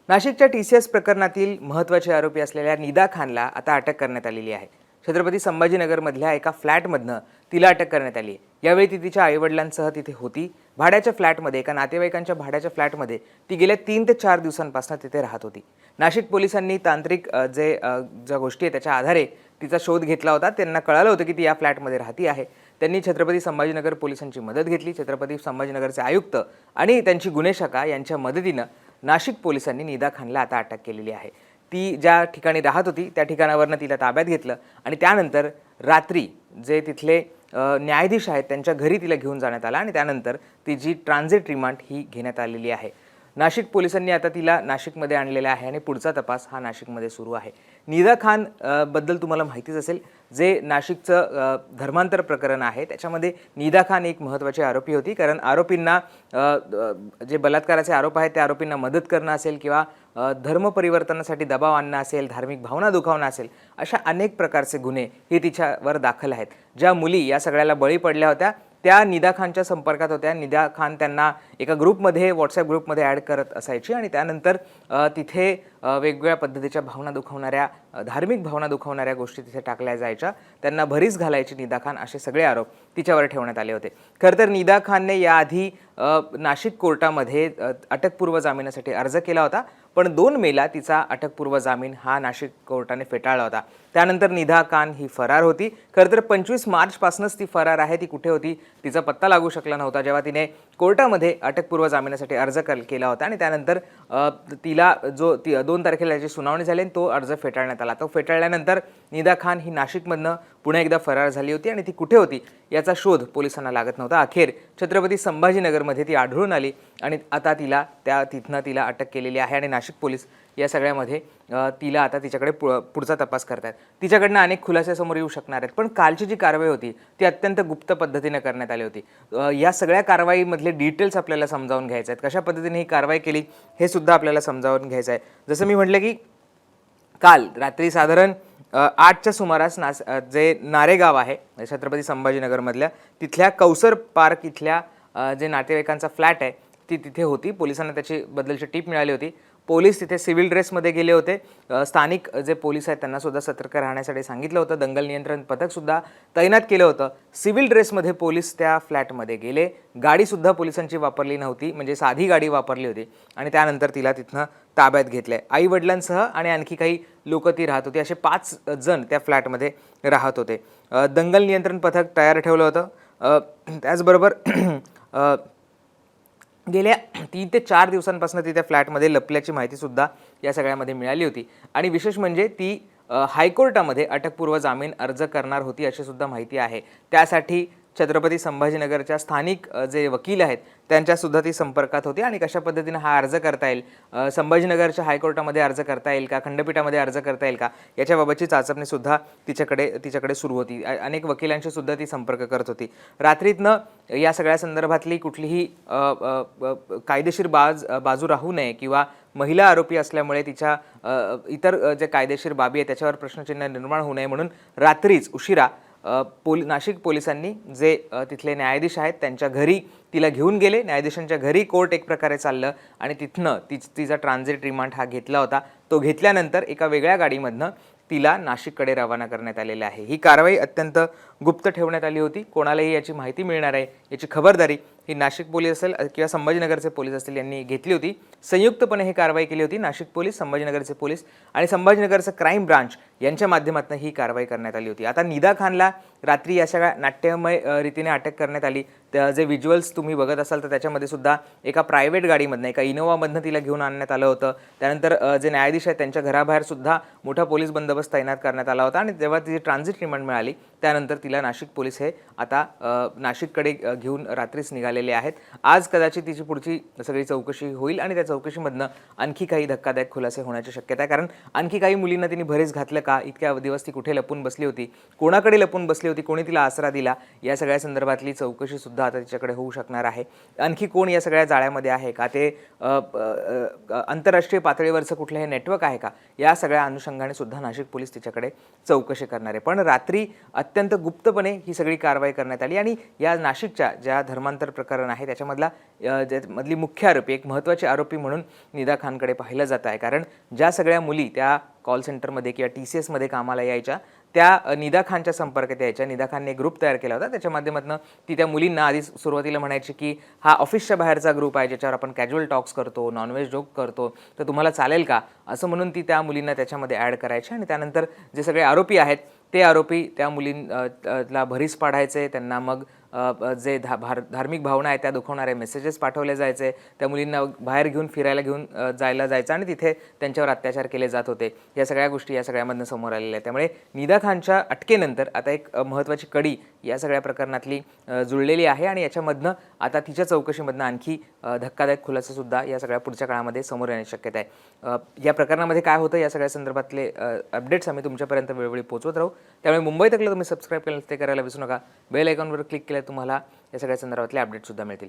नाशिकच्या TCS प्रकरणातील महत्त्वाचे आरोपी असलेल्या निदा खानला आता अटक करण्यात आलेली आहे। छत्रपती संभाजीनगरमधल्या एका फ्लॅटमधनं तिला अटक करण्यात आली आहे। यावेळी ती तिच्या आईवडिलांसह तिथे होती। भाड्याच्या फ्लॅटमध्ये एका नातेवाईकांच्या भाड्याच्या फ्लॅटमध्ये ती गेल्या 3 ते 4 दिवसांपासून तिथे राहत होती। नाशिक पोलिसांनी तांत्रिक ज्या गोष्टी आहेत त्याच्या आधारे तिचा शोध घेतला होता। त्यांना कळालं होतं की ती या फ्लॅटमध्ये राहती आहे। त्यांनी छत्रपती संभाजीनगर पोलिसांची मदत घेतली। छत्रपती संभाजीनगरचे आयुक्त आणि त्यांची गुन्हे शाखा यांच्या मदतीनं नाशिक पोलिसांनी निदा खानला आता अटक केलेली आहे। ती ज्या ठिकाणी राहत होती त्या ठिकाणावरून तिला ताब्यात घेतलं आणि त्यानंतर रात्री जे तिथले न्यायाधीश आहेत त्यांच्या घरी तिला घेऊन जाण्यात आलं आणि त्यानंतर तिची ट्रान्झिट रिमांड ही घेण्यात आलेली आहे। नाशिक पोलिसांनी आता तिला नाशिकमध्ये आणलेलं आहे आणि पुढचा तपास हा नाशिकमध्ये सुरू आहे। निदा खान बद्दल तुम्हाला माहितीच असेल, जे नाशिकचं धर्मांतर प्रकरण आहे त्याच्यामध्ये निदा खान एक महत्त्वाची आरोपी होती। कारण आरोपींना जे बलात्काराचे आरोप आहेत त्या आरोपींना मदत करणं असेल किंवा धर्म परिवर्तनासाठी दबाव आणणं असेल, धार्मिक भावना दुखावणं असेल, अशा अनेक प्रकारचे गुन्हे हे तिच्यावर दाखल आहेत। ज्या मुली या सगळ्याला बळी पडल्या होत्या त्या निदा खानच्या संपर्कात होत्या। निदा खान त्यांना एका ग्रुपमध्ये व्हॉट्सॲप ग्रुपमध्ये ॲड करत असायची आणि त्यानंतर तिथे वेगवेगळ्या पद्धतीच्या भावना दुखावणाऱ्या धार्मिक भावना दुखावणाऱ्या गोष्टी तिथे टाकल्या जायच्या, त्यांना भरीस घालायची निदा खान, असे सगळे आरोप तिच्यावर ठेवण्यात आले होते। खरं तर निदा खानने याआधी नाशिक कोर्टामध्ये अटकपूर्व जामिनासाठी अर्ज केला होता, पण 2 मेला तिचा अटकपूर्व जामीन हा नाशिक कोर्टाने फेटाळला होता। त्यानंतर निदा खान ही फरार होती। खरं तर 25 मार्चपासूनच ती फरार आहे। ती कुठे होती तिचा पत्ता लागू शकला नव्हता जेव्हा तिने कोर्टामध्ये अटकपूर्व जामिनासाठी अर्ज केला होता आणि त्यानंतर तिला 2 तारखेला जी सुनावणी झाली तो अर्ज फेटाळण्यात आला। तो फेटाळल्यानंतर निदा खान ही नाशिकमधनं पुन्हा एकदा फरार झाली होती आणि ती कुठे होती याचा शोध पोलिसांना लागत नव्हता। अखेर छत्रपती संभाजीनगरमध्ये ती आढळून आली आणि आता तिथनं तिला अटक केलेली आहे आणि नाशिक पोलीस या सगळ्यामध्ये तिला आता तिच्याकडे पुढचा तपास करतात। तिच्याकडनं अनेक खुलासे समोर येऊ शकणार आहेत, पण कालची जी कारवाई होती ती अत्यंत गुप्त पद्धतीने करण्यात आली होती। या सगळ्या कारवाईमधले डिटेल्स आपल्याला समजावून घ्यायचे आहेत, कशा पद्धतीने ही कारवाई केली हे सुद्धा आपल्याला समजावून घ्यायचं आहे। जसं मी म्हटलं की काल रात्री साधारण 8च्या सुमारास जे नारेगाव आहे छत्रपती संभाजीनगरमधल्या तिथल्या कौसर पार्क इथल्या जे नातेवाईकांचा फ्लॅट आहे ती तिथे होती। पोलिसांना त्याची बद्दलची टीप मिळाली होती। पोलीस तिथे सिव्हिल ड्रेसमध्ये गेले होते। स्थानिक जे पोलीस आहेत त्यांना सुद्धा सतर्क राहण्यासाठी सांगितलं होतं। दंगल नियंत्रण पथक सुद्धा तैनात केलं होतं। सिव्हिल ड्रेसमध्ये पोलीस त्या फ्लॅटमध्ये गेले। गाडीसुद्धा पोलिसांची वापरली नव्हती, म्हणजे साधी गाडी वापरली होती आणि त्यानंतर तिला तिथनं ताब्यात घेतलंय। आई वडिलांसह आणि आणखी काही लोक ती राहत होती, असे 5 जण त्या फ्लॅटमध्ये राहत होते। दंगल नियंत्रण पथक तयार ठेवलं होतं। त्याचबरोबर गेल्या 3 ते 4 दिवसांपासून ती त्या फ्लॅटमध्ये लपल्याची माहिती सुद्धा या सगळ्यामध्ये मिळाली होती आणि विशेष म्हणजे ती हायकोर्टामध्ये अटकपूर्व जामीन अर्ज करणार होती अशी सुद्धा माहिती आहे। त्यासाठी छत्रपती संभाजीनगरच्या स्थानिक जे वकील आहेत त्यांच्यासुद्धा ती संपर्कात होती आणि कशा पद्धतीने हा अर्ज करता येईल, संभाजीनगरच्या हायकोर्टामध्ये अर्ज करता येईल का, खंडपीठामध्ये अर्ज करता येईल का, याच्याबाबतची चाचपणी सुद्धा तिच्याकडे सुरू होती। अनेक वकिलांशी सुद्धा ती संपर्क करत होती। रात्रीतनं या सगळ्या संदर्भातली कुठलीही कायदेशीर बाजू राहू नये किंवा महिला आरोपी असल्यामुळे तिच्या इतर जे कायदेशीर बाबी आहेत त्याच्यावर प्रश्नचिन्ह निर्माण होऊ नये म्हणून रात्रीच उशिरा नाशिक पोलिसांनी जे तिथले न्यायाधीश आहेत त्यांच्या घरी तिला घेऊन गेले। न्यायाधीशांच्या घरी कोर्ट एक प्रकारे चाललं आणि तिथनं तिचा ट्रान्झिट रिमांड हा घेतला होता। तो घेतल्यानंतर एका वेगळ्या गाडीमधनं तिला नाशिककडे रवाना करण्यात आलेलं आहे। ही कारवाई अत्यंत गुप्त ठेवण्यात आली होती। कोणालाही याची माहिती मिळणार आहे याची खबरदारी ही नाशिक पोलीस असेल किंवा संभाजीनगरचे पोलीस असतील यांनी घेतली होती। संयुक्तपणे ही कारवाई केली होती। नाशिक पोलीस, संभाजीनगरचे पोलीस आणि संभाजीनगरचं क्राईम ब्रांच यांच्या माध्यमातून ही कारवाई करण्यात आली होती। आता निदा खानला रात्री या सगळ्या नाट्यमय रीतीने अटक करण्यात आली। जे व्हिज्युअल्स तुम्ही बघत असाल तर त्याच्यामध्ये सुद्धा एका प्रायव्हेट गाडीमधनं, एका इनोवामधनं तिला घेऊन आणण्यात आलं होतं। त्यानंतर जे न्यायाधीश आहेत त्यांच्या घराबाहेर सुद्धा मोठा पोलीस बंदोबस्त तैनात करण्यात आला होता आणि जेव्हा तिची ट्रान्झिट रिमांड मिळाली त्यानंतर तिला नाशिक पोलीस हे आता नाशिककडे घेऊन रात्रीच निघालेले आहेत। आज कदाचित तिची पुढची सगळी चौकशी होईल आणि त्या चौकशीमधनं आणखी काही धक्कादायक खुलासे होण्याची शक्यता आहे। कारण आणखी काही मुलींना तिने भरीस घातलं का, इतक्या दिवस ती कुठे लपून बसली होती, कोणाकडे लपून बसली होती, कोणी तिला आसरा दिला, या सगळ्या संदर्भातली चौकशी सुद्धा आता तिच्याकडे होऊ शकणार आहे। आणखी कोण या सगळ्या जाळ्यामध्ये आहे का, ते आंतरराष्ट्रीय पातळीवरचं कुठलं हे नेटवर्क आहे का, या सगळ्या अनुषंगाने सुद्धा नाशिक पोलीस तिच्याकडे चौकशी करणार आहे। पण रात्री अत्यंत गुप्तपणे ही सगळी कारवाई करण्यात आली आणि या नाशिकच्या ज्या धर्मांतर प्रकरण आहे त्याच्यामधली मुख्य आरोपी, एक महत्त्वाचे आरोपी म्हणून निदा खानकडे पाहिलं जात आहे. कारण ज्या सगळ्या मुली त्या कॉल सेंटरमध्ये किंवा TCS मध्ये कामाला यायच्या त्या निदा खानच्या संपर्कात यायच्या. निदा खानने ग्रुप तयार केला होता, त्याच्या माध्यमातून ती त्या मुलींना आधी सुरुवातीला म्हणायची की हा ऑफिसच्या बाहेरचा ग्रुप आहे ज्याच्यावर आपण कॅज्युअल टॉक्स करतो, नॉनव्हेज जोक करतो, तर तुम्हाला चालेल का, असं म्हणून ती त्या मुलींना त्याच्यामध्ये ॲड करायची. आणि त्यानंतर जे सगळे आरोपी आहेत ते आरोपी त्या मुलींना भरीस पाडायचे, त्यांना मग जे धार्मिक भावना आहेत त्या दुखवणारे मेसेजेस पाठवले जायचे, त्या मुलींना बाहेर घेऊन फिरायला घेऊन जायला जायचं आणि तिथे त्यांच्यावर अत्याचार केले जात होते. या सगळ्या गोष्टी या सगळ्यामधनं समोर आलेल्या आहेत. त्यामुळे निदा खानच्या अटकेनंतर आता एक महत्त्वाची कडी या सगळ्या प्रकरणातली जुळलेली आहे आणि याच्यामधनं आता तिच्या चौकशीमधनं आणखी धक्कादायक खुलासासुद्धा या सगळ्या पुढच्या काळामध्ये समोर येण्याची शक्यता आहे. या प्रकरणामध्ये काय होतं या सगळ्या संदर्भातले अपडेट्स आम्ही तुमच्यापर्यंत वेळोवेळी पोहोचवत राहू. त्यामुळे मुंबई तकला तुम्ही सबस्क्राईब केलं ते करायला विसरू नका. बेल आयकॉनवर क्लिक केलं तुम्हाला या सगळ्या संदर्भातले अपडेट्ससुद्धा मिळतील.